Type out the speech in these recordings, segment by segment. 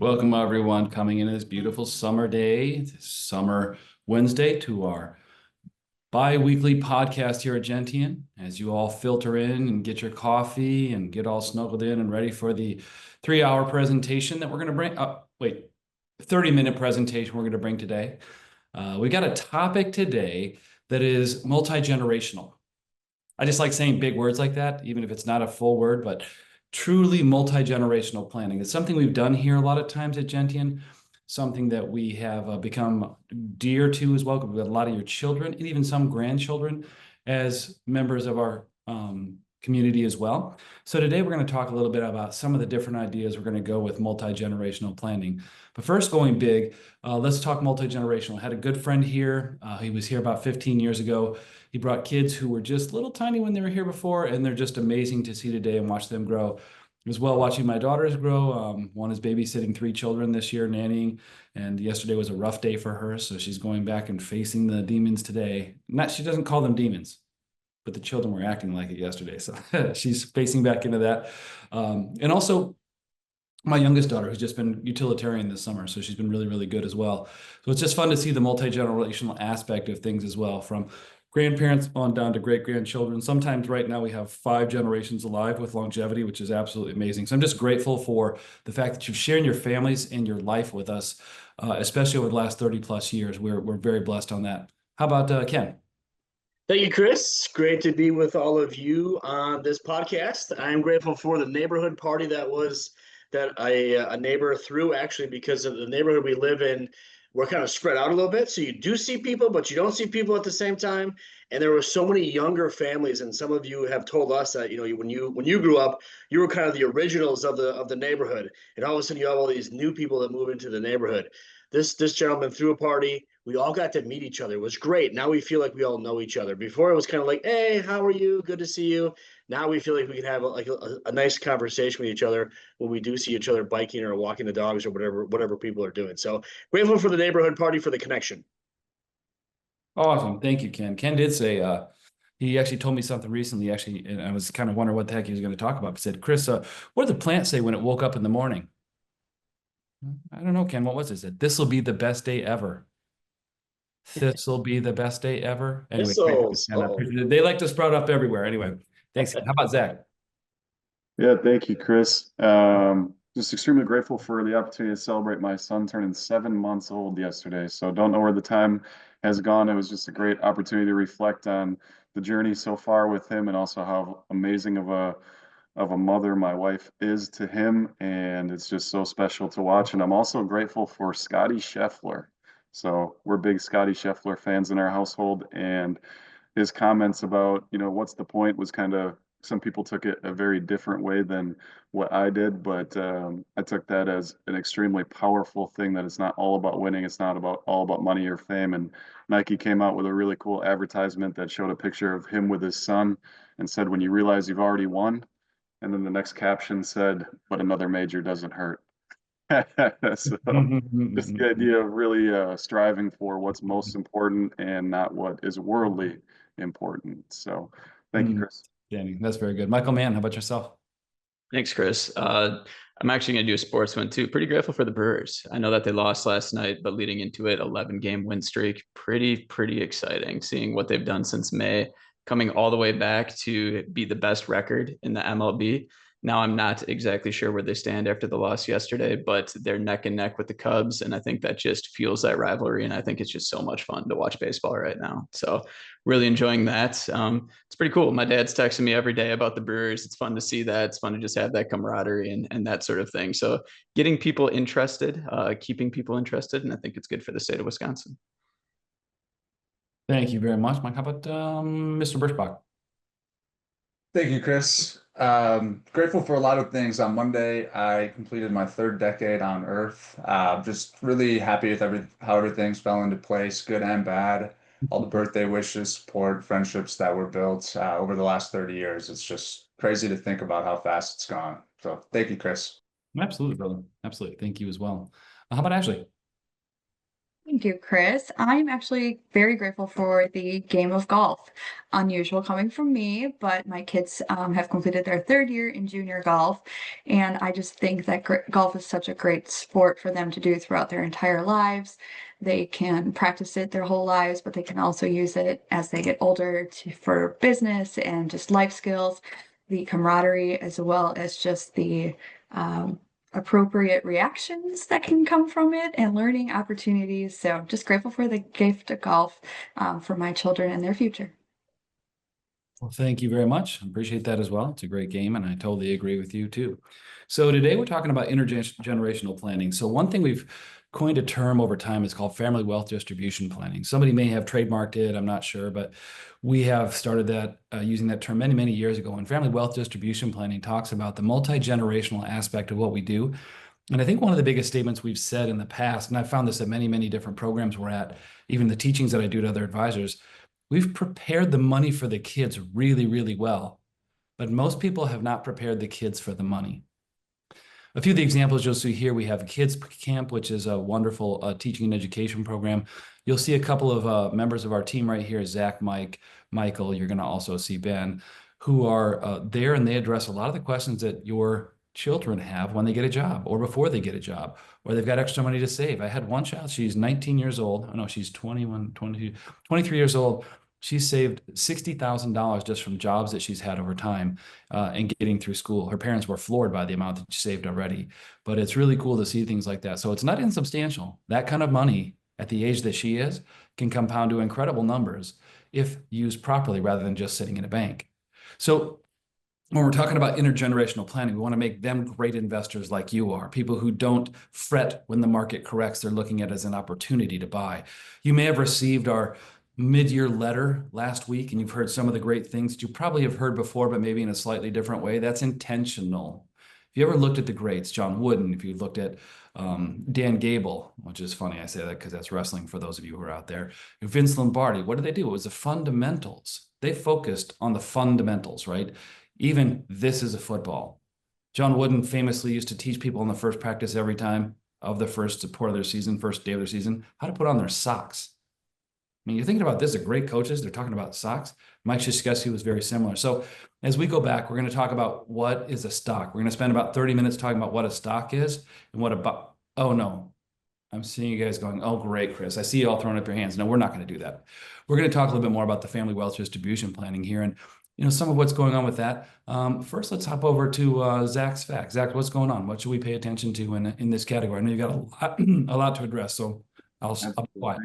Welcome, everyone, coming in this beautiful summer day, this summer Wednesday, to our bi-weekly podcast here at Gentian. As you all filter in and get your coffee and get all snuggled in and ready for the 3-hour presentation that we're going to bring. 30-minute presentation we're going to bring today. We got a topic today that is multi-generational. I just like saying big words like that, even if it's not a full word, but truly multi-generational planning. It's something we've done here a lot of times at Gentian, something that we have become dear to as well, because we have a lot of your children and even some grandchildren as members of our community as well. So today we're going to talk a little bit about some of the different ideas we're going to go with multi-generational planning. But first, going big, let's talk multi-generational. I had a good friend here. He was here about 15 years ago. He brought kids who were just little tiny when they were here before, and they're just amazing to see today and watch them grow. As well, watching my daughters grow. One is babysitting 3 children this year, nannying, and yesterday was a rough day for her, so she's going back and facing the demons today. She doesn't call them demons, but the children were acting like it yesterday, so she's facing back into that. And also, my youngest daughter, who's just been utilitarian this summer, so she's been really, really good as well. So it's just fun to see the multi-generational aspect of things as well, from grandparents on down to great-grandchildren. Sometimes right now we have 5 generations alive with longevity, which is absolutely amazing. So I'm just grateful for the fact that you've shared your families and your life with us, especially over the last 30 plus years. We're very blessed on that. How about Ken? Thank you, Chris. Great to be with all of you on this podcast. I'm grateful for the neighborhood party that a neighbor threw, actually, because of the neighborhood we live in. We're kind of spread out a little bit, so you do see people, but you don't see people at the same time. And there were so many younger families, and some of you have told us that when you grew up, you were kind of the originals of the neighborhood, and all of a sudden you have all these new people that move into the neighborhood. This gentleman threw a party. We all got to meet each other. It was great. Now we feel like we all know each other. Before it was kind of like, hey, how are you? Good to see you. Now we feel like we can have a nice conversation with each other when we do see each other biking or walking the dogs or whatever people are doing. So grateful for the neighborhood party, for the connection. Awesome. Thank you, Ken. Ken did say, he actually told me something recently, actually, and I was kind of wondering what the heck he was going to talk about. He said, Chris, what did the plant say when it woke up in the morning? I don't know, Ken, what was it? It said, this will be the best day ever. This will be the best day ever. Anyway, Missiles. they like to sprout up everywhere. Anyway, thanks. How about Zach? Yeah, thank you, Chris. Just extremely grateful for the opportunity to celebrate my son turning 7 months old yesterday. So don't know where the time has gone. It was just a great opportunity to reflect on the journey so far with him, and also how amazing of a mother my wife is to him. And it's just so special to watch. And I'm also grateful for Scotty Scheffler. So we're big Scotty Scheffler fans in our household, and his comments about, what's the point, was kind of, some people took it a very different way than what I did, but I took that as an extremely powerful thing, that it's not all about winning. It's not all about money or fame. And Nike came out with a really cool advertisement that showed a picture of him with his son and said, when you realize you've already won. And then the next caption said, but another major doesn't hurt. So just the idea of really striving for what's most important and not what is worldly important. So thank you, Chris. Danny, that's very good. Michael Mann, how about yourself? Thanks, Chris. I'm actually going to do a sports one too. Pretty grateful for the Brewers. I know that they lost last night, but leading into it, 11-game win streak. Pretty exciting, seeing what they've done since May, coming all the way back to be the best record in the MLB. Now I'm not exactly sure where they stand after the loss yesterday, but they're neck and neck with the Cubs, and I think that just fuels that rivalry, and I think it's just so much fun to watch baseball right now. So really enjoying that. It's pretty cool. My dad's texting me every day about the Brewers. It's fun to see that. It's fun to just have that camaraderie and that sort of thing. So getting people interested, keeping people interested, and I think it's good for the state of Wisconsin. Thank you very much, Mike. How about Mr. Birschbach? Thank you, Chris. Grateful for a lot of things. On Monday, I completed my 3rd decade on Earth. Just really happy with how everything's fell into place, good and bad. All the birthday wishes, support, friendships that were built over the last 30 years. It's just crazy to think about how fast it's gone. So thank you, Chris. Absolutely, brother. Absolutely. Thank you as well. How about Ashley? Thank you, Chris. I'm actually very grateful for the game of golf. Unusual coming from me, but my kids have completed their third year in junior golf. And I just think that golf is such a great sport for them to do throughout their entire lives. They can practice it their whole lives, but they can also use it as they get older for business and just life skills, the camaraderie, as well as just the um, appropriate reactions that can come from it and learning opportunities. So just grateful for the gift of golf for my children and their future. Well, thank you very much. I appreciate that as well. It's a great game, and I totally agree with you too. So today we're talking about intergenerational planning. So one thing we've coined a term over time is called family wealth distribution planning. Somebody may have trademarked it, I'm not sure, but we have started that using that term many, many years ago. And family wealth distribution planning talks about the multi-generational aspect of what we do. And I think one of the biggest statements we've said in the past, and I found this at many, many different programs we're at, even the teachings that I do to other advisors, we've prepared the money for the kids really, really well, but most people have not prepared the kids for the money. A few of the examples you'll see here, we have a kids camp, which is a wonderful teaching and education program. You'll see a couple of members of our team right here, Zach, Mike, Michael. You're going to also see Ben, who are there, and they address a lot of the questions that your children have when they get a job or before they get a job, or they've got extra money to save. I had one child, she's 19 years old. Oh no, she's 21, 22, 23 years old. She saved $60,000 just from jobs that she's had over time and getting through school. Her parents were floored by the amount that she saved already, but it's really cool to see things like that. So it's not insubstantial. That kind of money at the age that she is can compound to incredible numbers if used properly rather than just sitting in a bank. So when we're talking about intergenerational planning, we want to make them great investors like you are, people who don't fret when the market corrects. They're looking at it as an opportunity to buy. You may have received our mid-year letter last week, and you've heard some of the great things that you probably have heard before, but maybe in a slightly different way. That's intentional. If you ever looked at the greats, John Wooden, if you looked at Dan Gable, which is funny, I say that because that's wrestling for those of you who are out there, Vince Lombardi, what did they do? It was the fundamentals. They focused on the fundamentals, right? Even this is a football. John Wooden famously used to teach people in the first practice every time of the first part of their season, first day of their season, how to put on their socks. I mean, you're thinking about this, are great coaches. They're talking about socks. Mike Krzyzewski was very similar. So as we go back, we're going to talk about what is a stock. We're going to spend about 30 minutes talking about what a stock is and what about, oh no, I'm seeing you guys going, oh, great, Chris. I see you all throwing up your hands. No, we're not going to do that. We're going to talk a little bit more about the family wealth distribution planning here and some of what's going on with that. First, let's hop over to Zach's facts. Zach, what's going on? What should we pay attention to in this category? I know you got a lot to address, so I'll be quiet.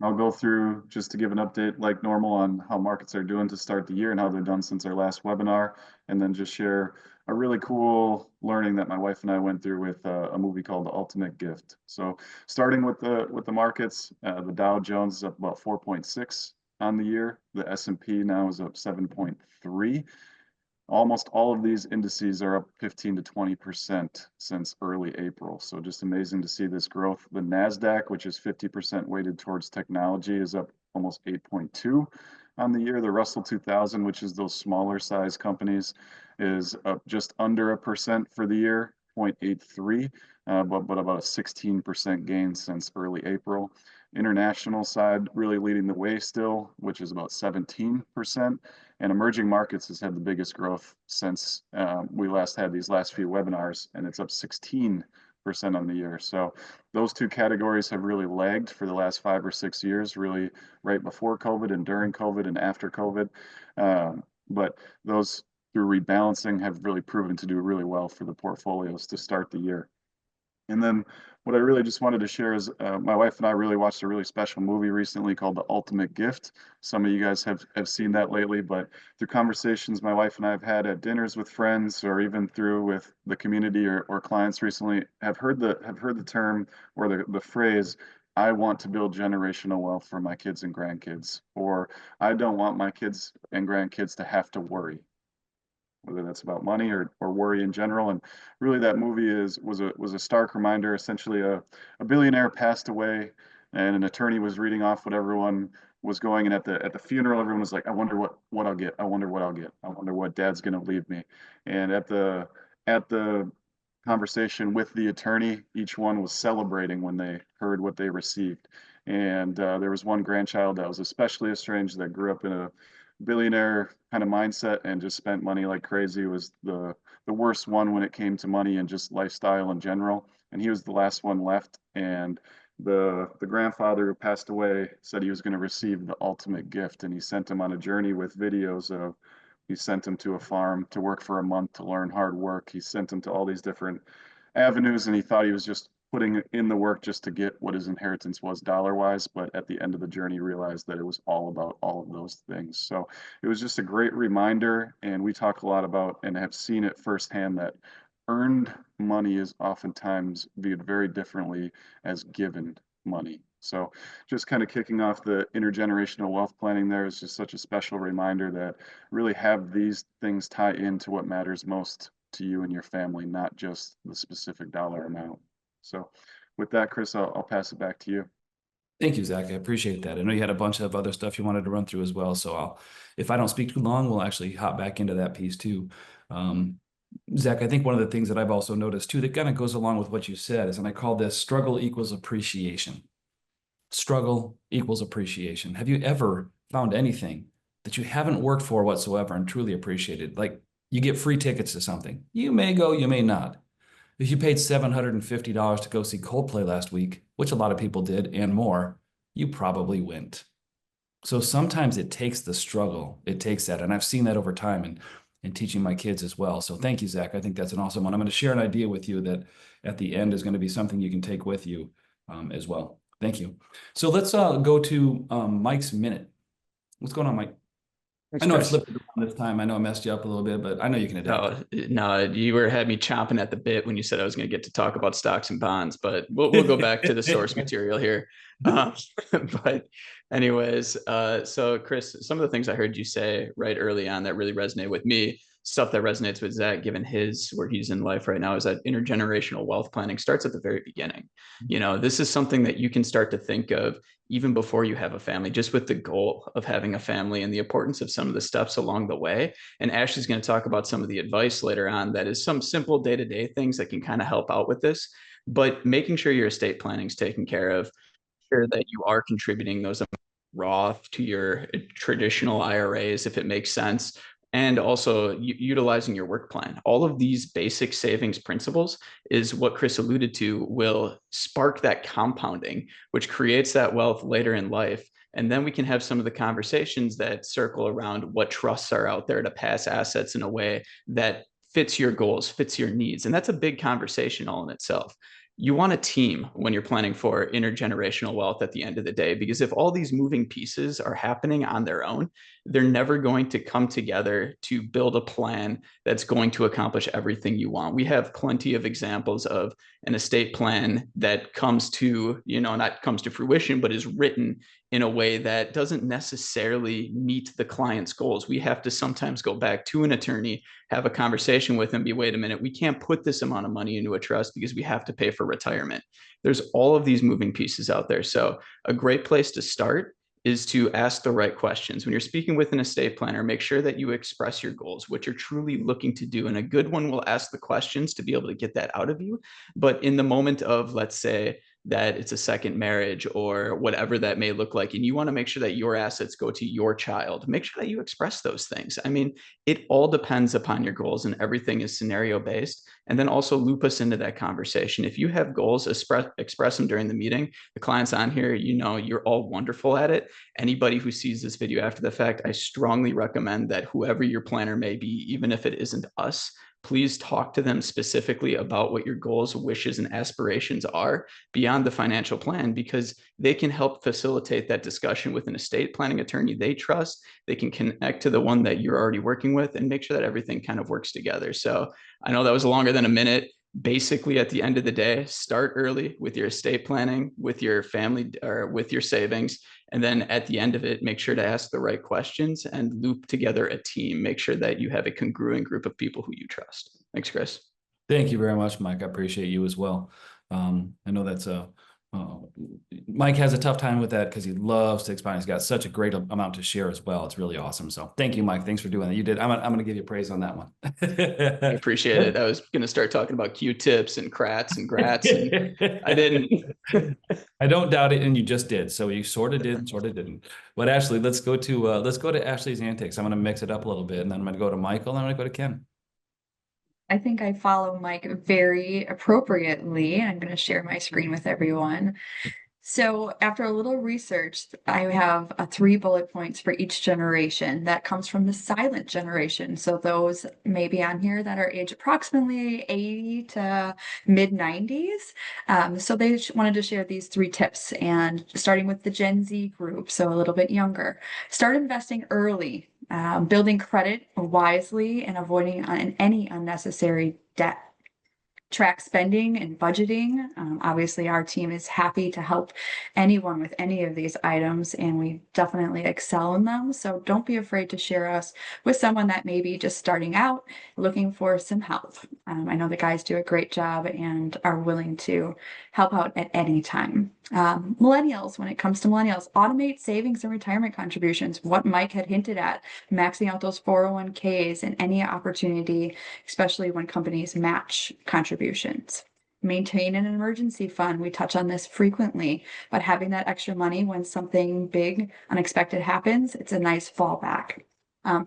I'll go through just to give an update like normal on how markets are doing to start the year and how they've done since our last webinar, and then just share a really cool learning that my wife and I went through with a movie called The Ultimate Gift. So starting with the markets, the Dow Jones is up about 4.6 on the year. The S&P now is up 7.3. Almost all of these indices are up 15 to 20% since early April. So just amazing to see this growth. The NASDAQ, which is 50% weighted towards technology, is up almost 8.2 on the year. The Russell 2000, which is those smaller size companies, is up just under 1% for the year, 0.83, but about a 16% gain since early April. International side really leading the way still, which is about 17%. And emerging markets has had the biggest growth since we last had these last few webinars, and it's up 16% on the year. So those two categories have really lagged for the last 5 or 6 years, really right before COVID and during COVID and after COVID. But those through rebalancing have really proven to do really well for the portfolios to start the year. And then what I really just wanted to share is my wife and I really watched a really special movie recently called The Ultimate Gift. Some of you guys have seen that lately, but through conversations my wife and I have had at dinners with friends or even through with the community or clients recently have heard the term or the phrase, I want to build generational wealth for my kids and grandkids, or I don't want my kids and grandkids to have to worry, whether that's about money or worry in general. And really that movie was a stark reminder. Essentially a billionaire passed away and an attorney was reading off what everyone was going, and at the funeral everyone was like, I wonder what I'll get. I wonder what I'll get. I wonder what dad's gonna leave me. And at the conversation with the attorney, each one was celebrating when they heard what they received. And there was one grandchild that was especially estranged that grew up in a billionaire kind of mindset and just spent money like crazy. It was the worst one when it came to money and just lifestyle in general. And he was the last one left. And the grandfather who passed away said he was going to receive the ultimate gift, and he sent him on a journey with videos of. He sent him to a farm to work for a month to learn hard work. He sent him to all these different avenues, and he thought he was just putting in the work just to get what his inheritance was dollar wise. But at the end of the journey, realized that it was all about all of those things. So it was just a great reminder. And we talk a lot about and have seen it firsthand that earned money is oftentimes viewed very differently as given money. So just kind of kicking off the intergenerational wealth planning there is just such a special reminder that really have these things tie into what matters most to you and your family, not just the specific dollar amount. So with that, Chris, I'll pass it back to you. Thank you, Zach. I appreciate that. I know you had a bunch of other stuff you wanted to run through as well. So if I don't speak too long, we'll actually hop back into that piece too. Zach, I think one of the things that I've also noticed too that kind of goes along with what you said is, and I call this struggle equals appreciation. Struggle equals appreciation. Have you ever found anything that you haven't worked for whatsoever and truly appreciated? Like you get free tickets to something. You may go, you may not. If you paid $750 to go see Coldplay last week, which a lot of people did and more, you probably went. So sometimes it takes the struggle. It takes that. And I've seen that over time and teaching my kids as well. So thank you, Zach. I think that's an awesome one. I'm going to share an idea with you that at the end is going to be something you can take with you as well. Thank you. So let's go to Mike's Minute. What's going on, Mike? Thanks, I know I Chris. flipped it around this time. I know I messed you up a little bit, but I know you can adapt. No, you had me chomping at the bit when you said I was going to get to talk about stocks and bonds, but we'll go back to the source material here. But anyways, so Chris, some of the things I heard you say right early on that really resonated with me, stuff that resonates with Zach, given where he's in life right now, is that intergenerational wealth planning starts at the very beginning. This is something that you can start to think of even before you have a family, just with the goal of having a family and the importance of some of the steps along the way. And Ashley's going to talk about some of the advice later on that is some simple day-to-day things that can kind of help out with this. But making sure your estate planning is taken care of, sure that you are contributing those Roth to your traditional IRAs if it makes sense, and also utilizing your work plan. All of these basic savings principles is what Chris alluded to will spark that compounding, which creates that wealth later in life. And then we can have some of the conversations that circle around what trusts are out there to pass assets in a way that fits your goals, fits your needs. And that's a big conversation all in itself. You want a team when you're planning for intergenerational wealth at the end of the day, because if all these moving pieces are happening on their own, they're never going to come together to build a plan that's going to accomplish everything you want. We have plenty of examples of an estate plan that comes to, not comes to fruition, but is written in a way that doesn't necessarily meet the client's goals. We have to sometimes go back to an attorney, have a conversation with them, wait a minute, we can't put this amount of money into a trust because we have to pay for retirement. There's all of these moving pieces out there. So a great place to start is to ask the right questions. When you're speaking with an estate planner, make sure that you express your goals, what you're truly looking to do. And a good one will ask the questions to be able to get that out of you. But in the moment of, let's say, that it's a second marriage or whatever that may look like, and you want to make sure that your assets go to your child, make sure that you express those things. I mean, it all depends upon your goals and everything is scenario based. And then also loop us into that conversation. If you have goals, express them during the meeting. The clients on here, you're all wonderful at it. Anybody who sees this video after the fact, I strongly recommend that whoever your planner may be, even if it isn't us, please talk to them specifically about what your goals, wishes, and aspirations are beyond the financial plan, because they can help facilitate that discussion with an estate planning attorney they trust. They can connect to the one that you're already working with and make sure that everything kind of works together. So I know that was longer than a minute. Basically, at the end of the day, start early with your estate planning, with your family, or with your savings. And then at the end of it, make sure to ask the right questions and loop together a team. Make sure that you have a congruent group of people who you trust. Thanks, Chris. Thank you very much, Mike. I appreciate you as well. I know that's Oh, Mike has a tough time with that because he loves to expound. He's got such a great amount to share as well. It's really awesome. So thank you, Mike. Thanks for doing that. You did. I'm going to give you praise on that one. I appreciate it. I was going to start talking about Q-tips and crats and grats, and I didn't. I don't doubt it, and you just did. So you sort of did and sort of didn't. But Ashley, let's go to Ashley's antics. I'm going to mix it up a little bit, and then I'm going to go to Michael, and I'm going to go to Ken. I think I follow Mike very appropriately. I'm going to share my screen with everyone. So after a little research, I have 3 bullet points for each generation that comes from the silent generation. So those maybe on here that are age approximately 80 to mid 90s. So they wanted to share these 3 tips, and starting with the Gen Z group, so a little bit younger. Start investing early, building credit wisely, and avoiding any unnecessary debt. Track spending and budgeting. Obviously, our team is happy to help anyone with any of these items, and we definitely excel in them. So don't be afraid to share us with someone that may be just starting out, looking for some help. I know the guys do a great job and are willing to help out at any time. Millennials, when it comes to millennials, automate savings and retirement contributions. What Mike had hinted at, maxing out those 401ks and any opportunity, especially when companies match contributions. Maintain an emergency fund. We touch on this frequently, but having that extra money when something big, unexpected happens, it's a nice fallback.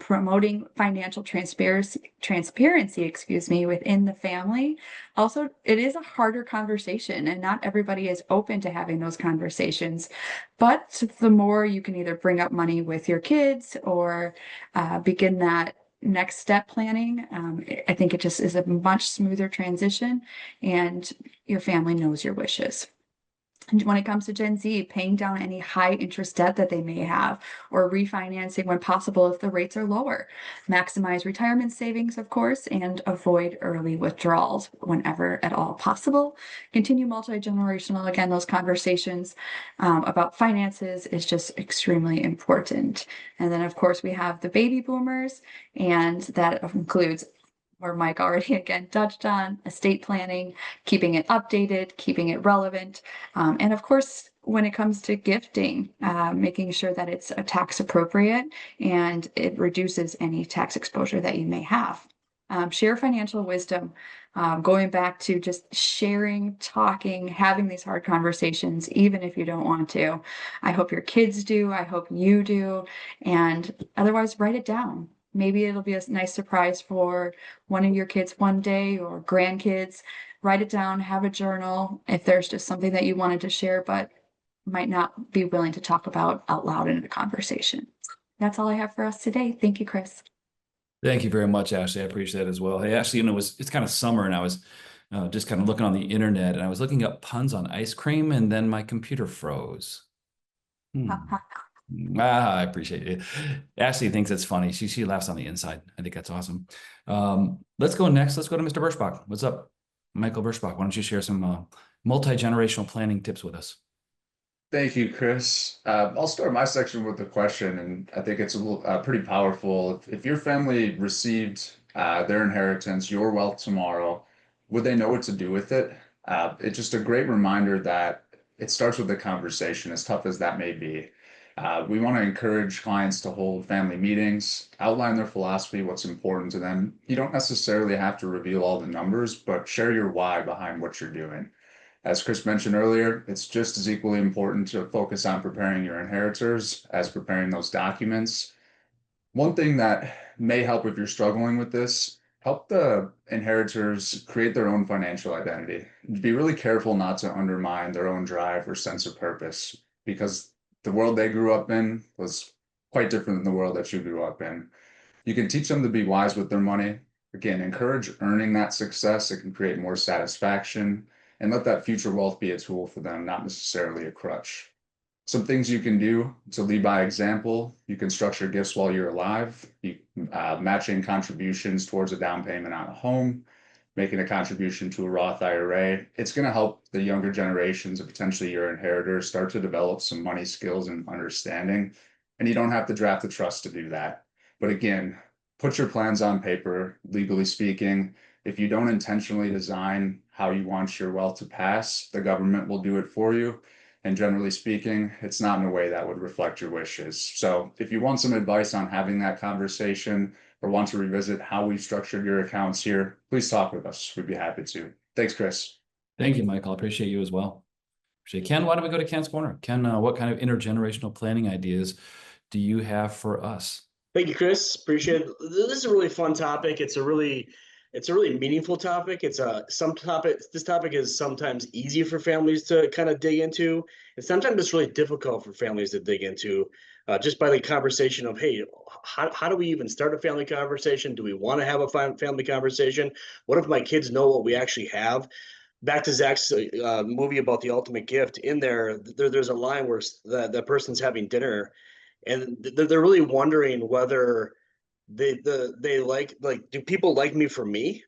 Promoting financial transparency, excuse me, within the family. Also, it is a harder conversation, and not everybody is open to having those conversations. But the more you can either bring up money with your kids or begin that next step planning, I think it just is a much smoother transition, and your family knows your wishes. And when it comes to Gen Z, paying down any high interest debt that they may have, or refinancing when possible if the rates are lower. Maximize retirement savings, of course, and avoid early withdrawals whenever at all possible. Continue multi-generational. Again, those conversations about finances is just extremely important. And then, of course, we have the baby boomers, and that includes, where Mike already again touched on, estate planning, keeping it updated, keeping it relevant. And of course, when it comes to gifting, making sure that it's tax appropriate and it reduces any tax exposure that you may have. Share financial wisdom, going back to just sharing, talking, having these hard conversations, even if you don't want to. I hope your kids do. I hope you do. And otherwise, write it down. Maybe it'll be a nice surprise for one of your kids one day, or grandkids. Write it down, have a journal if there's just something that you wanted to share, but might not be willing to talk about out loud in a conversation. That's all I have for us today. Thank you, Chris. Thank you very much, Ashley. I appreciate it as well. Hey, Ashley, it's kind of summer, and I was just kind of looking on the internet, and I was looking up puns on ice cream, and then my computer froze. I appreciate it. Ashley thinks it's funny. She laughs on the inside. I think that's awesome. Let's go next. Let's go to Mr. Birschbach. What's up, Michael Birschbach? Why don't you share some multi-generational planning tips with us? Thank you, Chris. I'll start my section with a question, and I think it's a little pretty powerful. If your family received their inheritance, your wealth tomorrow, would they know what to do with it? It's just a great reminder that it starts with a conversation, as tough as that may be. We want to encourage clients to hold family meetings, outline their philosophy, what's important to them. You don't necessarily have to reveal all the numbers, but share your why behind what you're doing. As Chris mentioned earlier, it's just as equally important to focus on preparing your inheritors as preparing those documents. One thing that may help if you're struggling with this, help the inheritors create their own financial identity. Be really careful not to undermine their own drive or sense of purpose, because the world they grew up in was quite different than the world that you grew up in. You can teach them to be wise with their money. Again, encourage earning that success. It can create more satisfaction, and let that future wealth be a tool for them, not necessarily a crutch. Some things you can do to lead by example: you can structure gifts while you're alive, matching contributions towards a down payment on a home, making a contribution to a Roth IRA. It's going to help the younger generations, and potentially your inheritors, start to develop some money skills and understanding. And you don't have to draft a trust to do that. But again, put your plans on paper, legally speaking. If you don't intentionally design how you want your wealth to pass, the government will do it for you. And generally speaking, it's not in a way that would reflect your wishes. So if you want some advice on having that conversation or want to revisit how we structured your accounts here, please talk with us. We'd be happy to. Thanks, Chris. Thank you, Michael. I appreciate you as well. Appreciate Ken. Why don't we go to Ken's corner? Ken, what kind of intergenerational planning ideas do you have for us? Thank you, Chris. Appreciate it. This is a really fun topic. It's a really meaningful topic. This topic is sometimes easy for families to kind of dig into, and sometimes it's really difficult for families to dig into, just by the conversation of, hey, how do we even start a family conversation? Do we want to have a family conversation? What if my kids know what we actually have? Back to Zach's movie about the ultimate gift. In there's a line where the person's having dinner, and they're really wondering whether they like do people like me for me,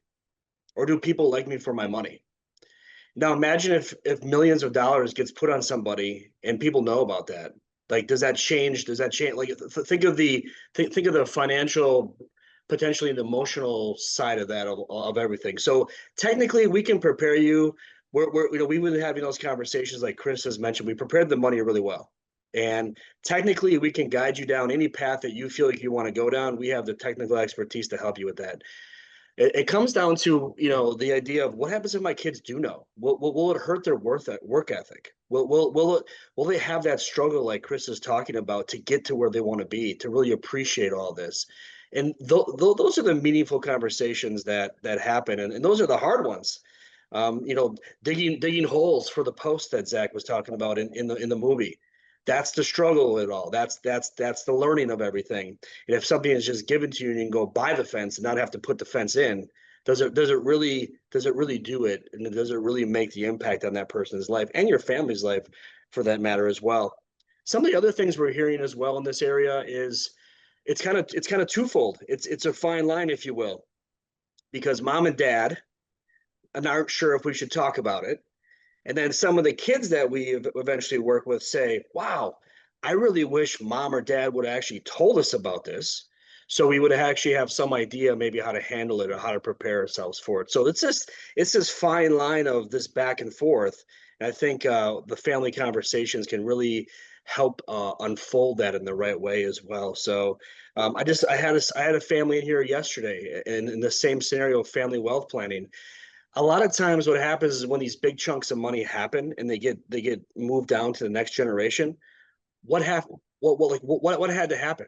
or do people like me for my money? Now imagine if millions of dollars gets put on somebody and people know about that. Like, does that change? Like, think of the financial, potentially the emotional side of that, of everything. So technically, we can prepare you. We've been having those conversations, like Chris has mentioned. We prepared the money really well, and technically, we can guide you down any path that you feel like you want to go down. We have the technical expertise to help you with that. It comes down to, the idea of what happens if my kids do know. Will it hurt their work ethic? Will they have that struggle like Chris is talking about to get to where they want to be, to really appreciate all this? And those are the meaningful conversations that happen, and those are the hard ones. Digging holes for the post that Zach was talking about in the movie. That's the struggle of it all. That's the learning of everything. And if something is just given to you and you can go buy the fence and not have to put the fence in, does it really do it? And does it really make the impact on that person's life and your family's life, for that matter, as well? Some of the other things we're hearing as well in this area is it's kind of twofold. It's a fine line, if you will, because mom and dad aren't sure if we should talk about it. And then some of the kids that we eventually work with say, wow, I really wish mom or dad would have actually told us about this. So we would actually have some idea maybe how to handle it or how to prepare ourselves for it. So it's this fine line of this back and forth. And I think the family conversations can really help unfold that in the right way as well. So I had a family in here yesterday, and in the same scenario of family wealth planning. A lot of times what happens is when these big chunks of money happen and they get moved down to the next generation, what happened? What had to happen?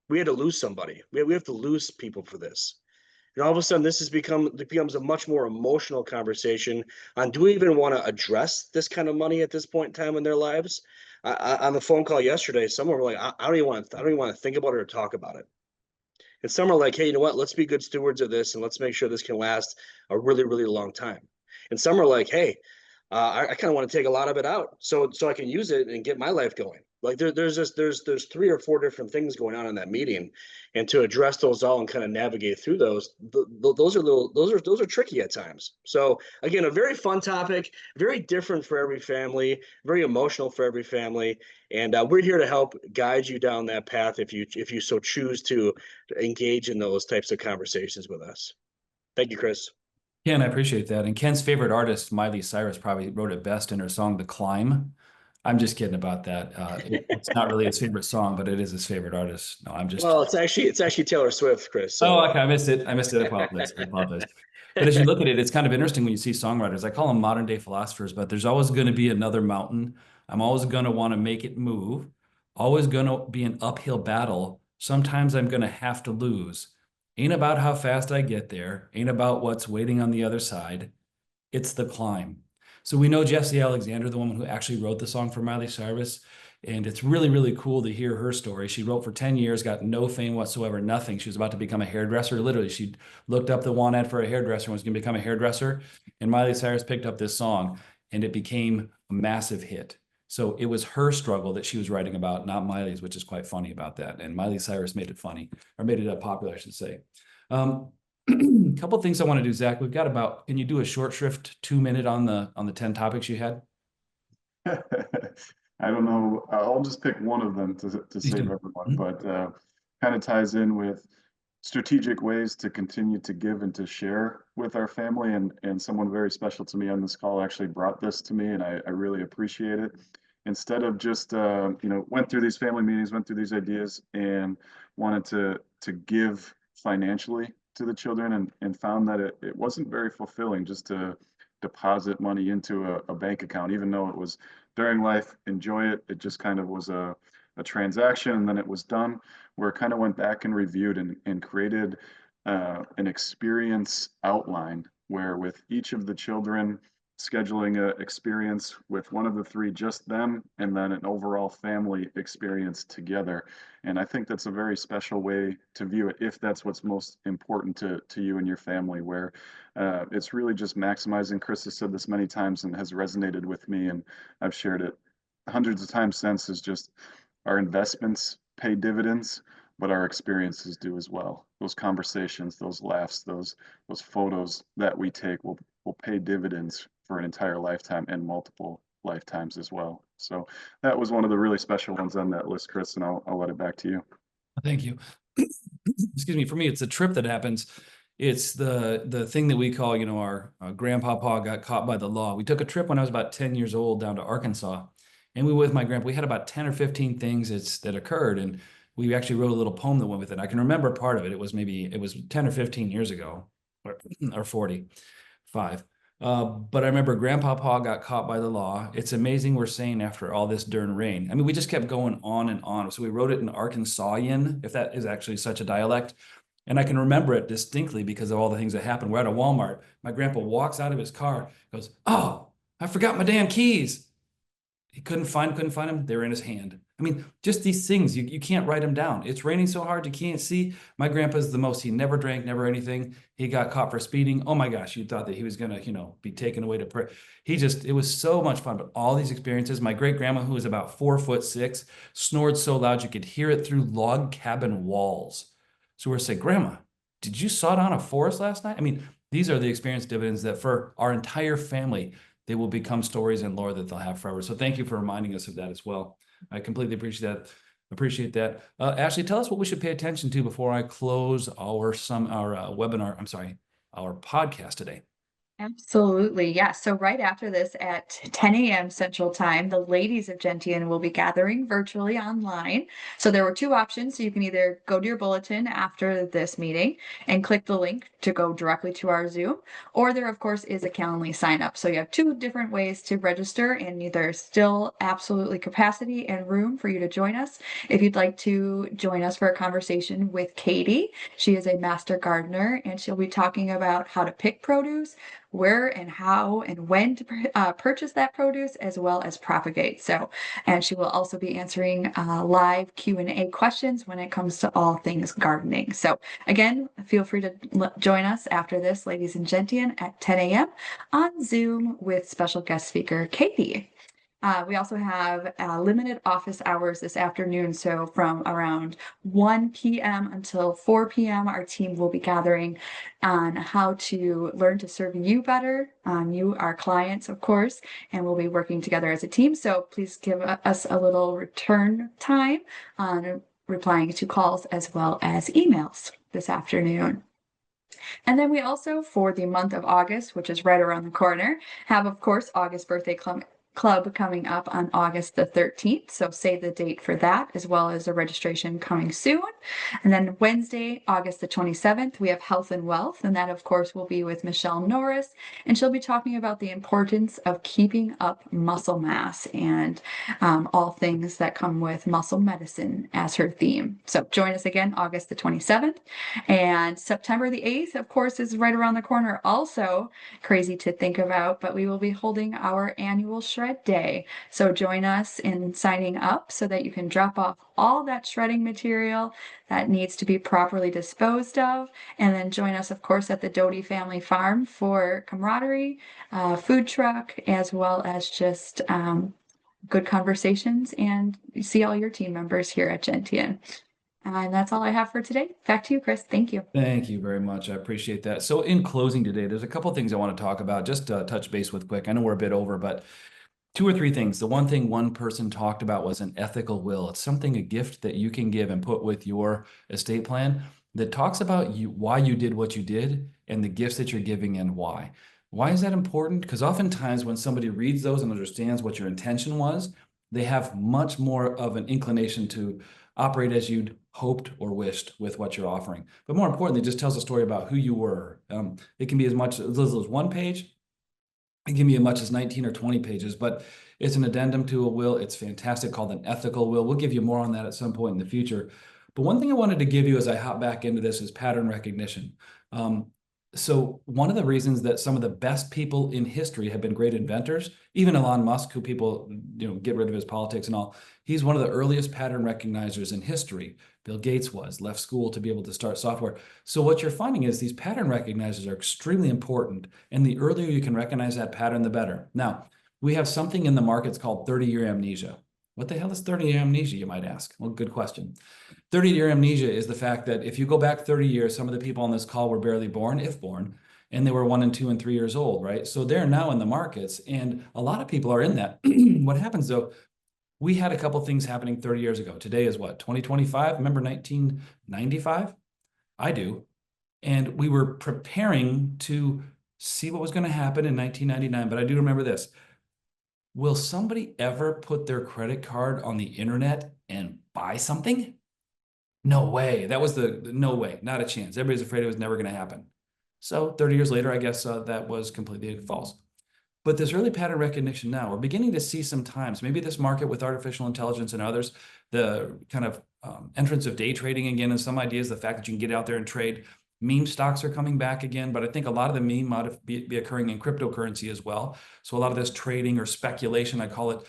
We had to lose somebody. We have to lose people for this. And all of a sudden it becomes a much more emotional conversation on, do we even want to address this kind of money at this point in time in their lives? On the phone call yesterday, someone were like, I don't even want to think about it or talk about it. And some are like, hey, you know what? Let's be good stewards of this and let's make sure this can last a really, really long time. And some are like, hey, I kind of want to take a lot of it out so I can use it and get my life going. Like there's 3 or 4 different things going on in that meeting, and to address those all and kind of navigate through those are tricky at times. So again, a very fun topic, very different for every family, very emotional for every family, and we're here to help guide you down that path if you so choose to engage in those types of conversations with us. Thank you, Chris. Ken, I appreciate that. And Ken's favorite artist, Miley Cyrus, probably wrote it best in her song, The Climb. I'm just kidding about that. It's not really his favorite song, but it is his favorite artist. No, I'm just. Well, it's actually Taylor Swift, Chris. So. Oh, okay. I missed it. I apologize. But as you look at it, it's kind of interesting when you see songwriters. I call them modern day philosophers, but there's always going to be another mountain. I'm always going to want to make it move. Always going to be an uphill battle. Sometimes I'm going to have to lose. Ain't about how fast I get there. Ain't about what's waiting on the other side. It's the climb. So we know Jessie Alexander, the woman who actually wrote the song for Miley Cyrus. And it's really, really cool to hear her story. She wrote for 10 years, got no fame whatsoever, nothing. She was about to become a hairdresser. Literally, she looked up the want ad for a hairdresser and was going to become a hairdresser. And Miley Cyrus picked up this song and it became a massive hit. So it was her struggle that she was writing about, not Miley's, which is quite funny about that. And Miley Cyrus made it funny, or made it popular, I should say. A couple of things I want to do, Zach. We've got about, can you do a short shrift 2-minute on the 10 topics you had? I don't know. I'll just pick one of them to save everyone, but kind of ties in with strategic ways to continue to give and to share with our family. And someone very special to me on this call actually brought this to me, and I really appreciate it. Instead of just, went through these family meetings, went through these ideas and wanted to give financially to the children, and found that it wasn't very fulfilling just to deposit money into a bank account, even though it was during life, enjoy it. It just kind of was a transaction, and then it was done, where it kind of went back and reviewed and created an experience outline where with each of the children scheduling a experience with one of the three, just them, and then an overall family experience together. And I think that's a very special way to view it, if that's what's most important to you and your family, where it's really just maximizing. Chris has said this many times and has resonated with me, and I've shared it hundreds of times since, is just our investments pay dividends, but our experiences do as well. Those conversations, those laughs, those photos that we take will pay dividends for an entire lifetime and multiple lifetimes as well. So that was one of the really special ones on that list, Chris, and I'll let it back to you. Thank you. Excuse me. For me, it's a trip that happens. It's the thing that we call, our grandpapa got caught by the law. We took a trip when I was about 10 years old down to Arkansas, and we were with my grandpa. We had about 10 or 15 things that occurred, and we actually wrote a little poem that went with it. I can remember part of it. It was 10 or 15 years ago, or 45. But I remember Grandpapa got caught by the law. It's amazing we're saying after all this darn rain. I mean, we just kept going on and on. So we wrote it in Arkansasian, if that is actually such a dialect. And I can remember it distinctly because of all the things that happened. We're at a Walmart. My grandpa walks out of his car, goes, "Oh, I forgot my damn keys." He couldn't find them. They were in his hand. I mean, just these things, you can't write them down. It's raining so hard you can't see. My grandpa's the most. He never drank, never anything. He got caught for speeding. Oh my gosh, you thought that he was gonna, be taken away to pray. It was so much fun. But all these experiences, my great grandma, who was about 4'6", snored so loud you could hear it through log cabin walls. So we're saying, "Grandma, did you saw down a forest last night?" I mean, these are the experience dividends that for our entire family, they will become stories and lore that they'll have forever. So thank you for reminding us of that as well. I completely appreciate that. Ashley, tell us what we should pay attention to before I close our podcast today. Absolutely. Yeah. So right after this at 10 a.m. Central Time, the ladies of Gentian will be gathering virtually online. So there were two options. So you can either go to your bulletin after this meeting and click the link to go directly to our Zoom, or there, of course, is a Calendly sign up. So you have two different ways to register, and there's still absolutely capacity and room for you to join us. If you'd like to join us for a conversation with Katie, she is a master gardener, and she'll be talking about how to pick produce, where and how and when to purchase that produce, as well as propagate. So, and she will also be answering live Q&A questions when it comes to all things gardening. So again, feel free to join us after this, ladies and gentlemen, at 10 a.m. on Zoom with special guest speaker Katie. We also have limited office hours this afternoon. So from around 1 p.m. until 4 p.m., our team will be gathering on how to learn to serve you better, you, our clients, of course, and we'll be working together as a team. So please give us a little return time on replying to calls as well as emails this afternoon. And then we also, for the month of August, which is right around the corner, have, of course, August Birthday Club coming up on August the 13th. So save the date for that, as well as a registration coming soon. And then Wednesday, August the 27th, we have Health and Wealth. And that, of course, will be with Michelle Norris. And she'll be talking about the importance of keeping up muscle mass and all things that come with muscle medicine as her theme. So join us again, August the 27th. And September the 8th, of course, is right around the corner. Also crazy to think about, but we will be holding our annual Shred Day. So join us in signing up so that you can drop off all that shredding material that needs to be properly disposed of. And then join us, of course, at the Doty Family Farm for camaraderie, food truck, as well as just good conversations, and see all your team members here at Gentian. And that's all I have for today. Back to you, Chris. Thank you. Thank you very much. I appreciate that. So in closing today, there's a couple of things I want to talk about, just to touch base with quick. I know we're a bit over, but two or three things. The one thing one person talked about was an ethical will. It's a gift that you can give and put with your estate plan. that talks about you, why you did what you did, and the gifts that you're giving and why. Why is that important? Because oftentimes when somebody reads those and understands what your intention was, they have much more of an inclination to operate as you'd hoped or wished with what you're offering. But more importantly, it just tells a story about who you were. It can be as much as one page. It can be as much as 19 or 20 pages, but it's an addendum to a will. It's fantastic, called an ethical will. We'll give you more on that at some point in the future. But one thing I wanted to give you as I hop back into this is pattern recognition. So one of the reasons that some of the best people in history have been great inventors, even Elon Musk, who people get rid of his politics and all, he's one of the earliest pattern recognizers in history. Bill Gates left school to be able to start software. So what you're finding is these pattern recognizers are extremely important, and the earlier you can recognize that pattern, the better. Now, we have something in the markets called 30-year amnesia. What the hell is 30-year amnesia, you might ask? Well, good question. 30-year amnesia is the fact that if you go back 30 years, some of the people on this call were barely born, if born, and they were 1 and 2 and 3 years old, right? So they're now in the markets, and a lot of people are in that. What happens though, we had a couple things happening 30 years ago. Today is what, 2025? Remember 1995? I do. And we were preparing to see what was going to happen in 1999, but I do remember this. Will somebody ever put their credit card on the internet and buy something? No way. That was the no way, not a chance. Everybody's afraid it was never going to happen. So 30 years later, I guess that was completely false. But this early pattern recognition now, we're beginning to see sometimes, maybe this market with artificial intelligence and others, the kind of entrance of day trading again, and some ideas, the fact that you can get out there and trade. Meme stocks are coming back again, but I think a lot of the meme might be occurring in cryptocurrency as well. So a lot of this trading or speculation, I call it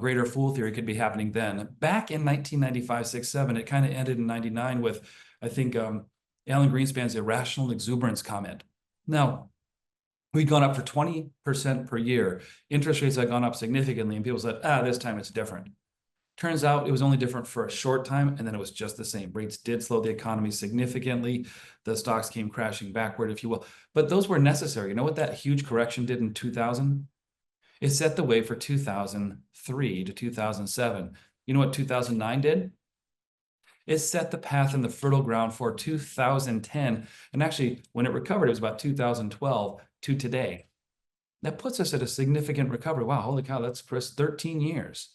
greater fool theory, could be happening then. Back in 1995, 6, 7, it kind of ended in 99 with, I think, Alan Greenspan's irrational exuberance comment. Now, we'd gone up for 20% per year. Interest rates had gone up significantly, and people said, this time it's different. Turns out it was only different for a short time, and then it was just the same. Rates did slow the economy significantly. The stocks came crashing backward, if you will. But those were necessary. You know what that huge correction did in 2000? It set the way for 2003 to 2007. You know what 2009 did? It set the path and the fertile ground for 2010. And actually, when it recovered, it was about 2012 to today. That puts us at a significant recovery. Wow, holy cow, that's 13 years.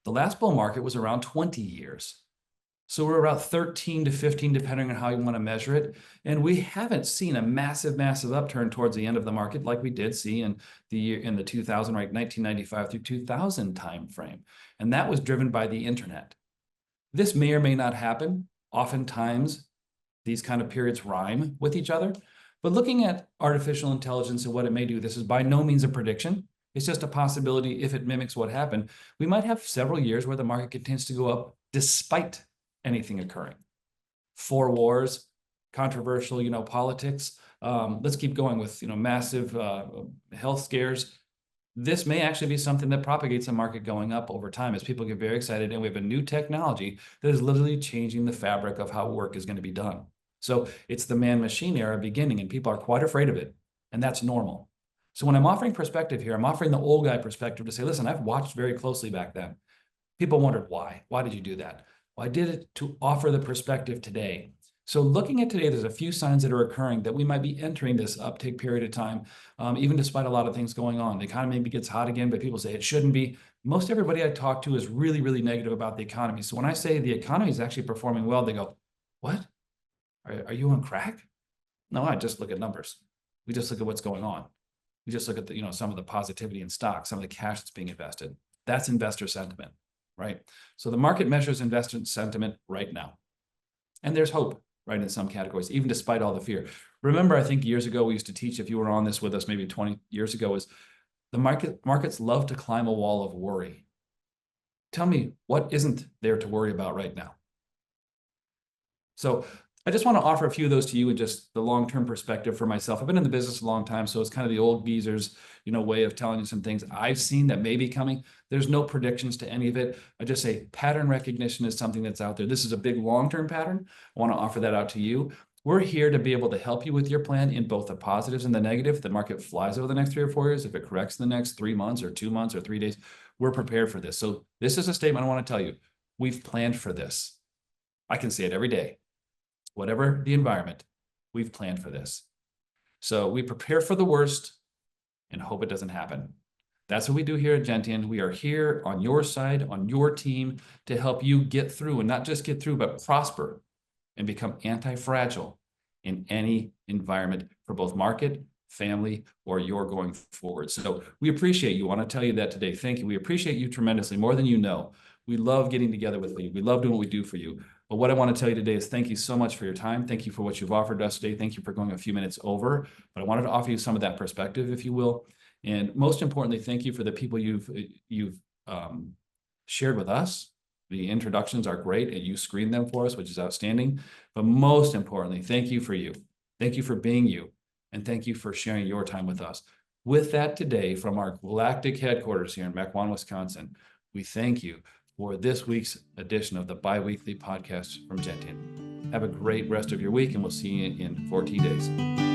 The last bull market was around 20 years. So we're about 13 to 15, depending on how you want to measure it. And we haven't seen a massive, massive upturn towards the end of the market like we did see in the 2000, right, 1995 through 2000 timeframe. And that was driven by the internet. This may or may not happen. Oftentimes, these kind of periods rhyme with each other. But looking at artificial intelligence and what it may do, this is by no means a prediction. It's just a possibility if it mimics what happened. We might have several years where the market continues to go up despite anything occurring. 4 wars, controversial, politics. Let's keep going with, massive health scares. This may actually be something that propagates the market going up over time as people get very excited, and we have a new technology that is literally changing the fabric of how work is going to be done. So it's the man-machine era beginning, and people are quite afraid of it, and that's normal. So when I'm offering perspective here, I'm offering the old guy perspective to say, listen, I've watched very closely back then. People wondered why. Why did you do that? Well, I did it to offer the perspective today. So looking at today, there's a few signs that are occurring that we might be entering this uptick period of time, even despite a lot of things going on. The economy maybe gets hot again, but people say it shouldn't be. Most everybody I talk to is really, really negative about the economy. So when I say the economy is actually performing well, they go, what? Are you on crack? No, I just look at numbers. We just look at what's going on. We just look at the, some of the positivity in stocks, some of the cash that's being invested. That's investor sentiment, right? So the market measures investor sentiment right now. And there's hope, right, in some categories, even despite all the fear. Remember, I think years ago, we used to teach, if you were on this with us maybe 20 years ago, is the markets love to climb a wall of worry. Tell me, what isn't there to worry about right now? So I just want to offer a few of those to you in just the long-term perspective for myself. I've been in the business a long time, so it's kind of the old geezers, way of telling you some things I've seen that may be coming. There's no predictions to any of it. I just say pattern recognition is something that's out there. This is a big long-term pattern. I want to offer that out to you. We're here to be able to help you with your plan in both the positives and the negative. If the market flies over the next 3 or 4 years, if it corrects in the next 3 months or 2 months or 3 days, we're prepared for this. So this is a statement I want to tell you. We've planned for this. I can say it every day. whatever the environment, we've planned for this. So we prepare for the worst and hope it doesn't happen. That's what we do here at Gentian. We are here on your side, on your team, to help you get through, and not just get through, but prosper and become anti-fragile in any environment for both market, family, or your going forward. So we appreciate you. I want to tell you that today. Thank you. We appreciate you tremendously, more than you know. We love getting together with you. We love doing what we do for you. But what I want to tell you today is thank you so much for your time. Thank you for what you've offered us today. Thank you for going a few minutes over. But I wanted to offer you some of that perspective, if you will. And most importantly, thank you for the people you've shared with us. The introductions are great, and you screened them for us, which is outstanding. But most importantly, thank you for you. Thank you for being you. And thank you for sharing your time with us. With that today, from our galactic headquarters here in Mequon, Wisconsin, we thank you for this week's edition of the Biweekly Podcast from Gentian. Have a great rest of your week, and we'll see you in 14 days.